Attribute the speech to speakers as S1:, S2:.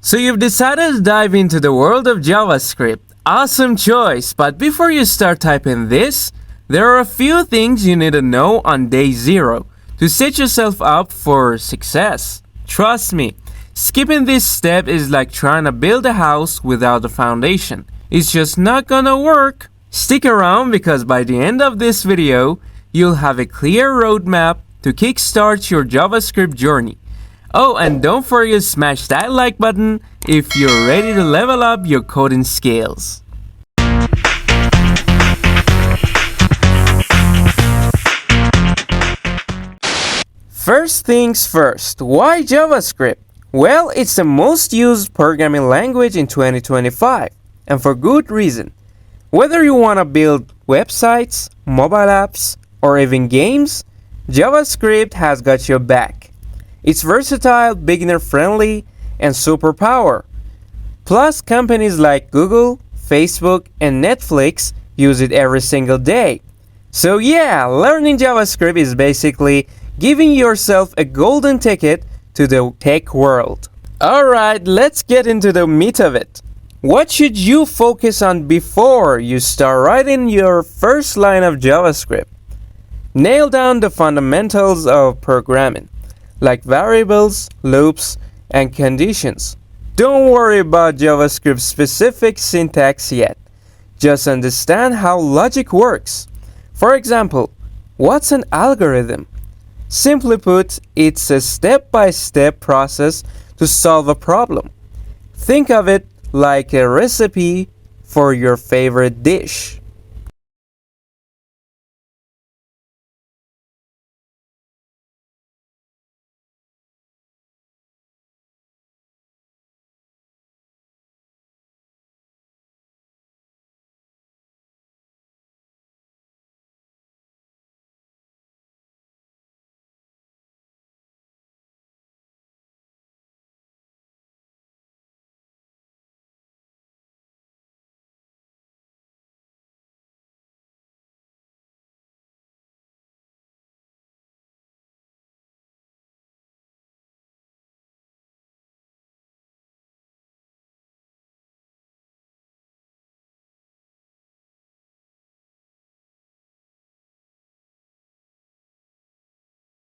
S1: So you've decided to dive into the world of JavaScript. Awesome choice, but before you start typing this, there are a few things you need to know on day 0 to set yourself up for success. Trust me, skipping this step is like trying to build a house without a foundation. It's just not gonna work. Stick around because by the end of this video, you'll have a clear roadmap to kickstart your JavaScript journey. Oh, and don't forget to smash that like button if you're ready to level up your coding skills. First things first, why JavaScript? Well, it's the most used programming language in 2025, and for good reason. Whether you want to build websites, mobile apps, or even games, JavaScript has got your back. It's versatile, beginner-friendly, and superpower. Plus, companies like Google, Facebook, and Netflix use it every single day. So yeah, learning JavaScript is basically giving yourself a golden ticket to the tech world. Alright, let's get into the meat of it. What should you focus on before you start writing your first line of JavaScript? Nail down the fundamentals of programming, like variables, loops, and conditions. Don't worry about JavaScript specific syntax yet. Just understand how logic works. For example, what's an algorithm? Simply put, it's a step-by-step process to solve a problem. Think of it like a recipe for your favorite dish.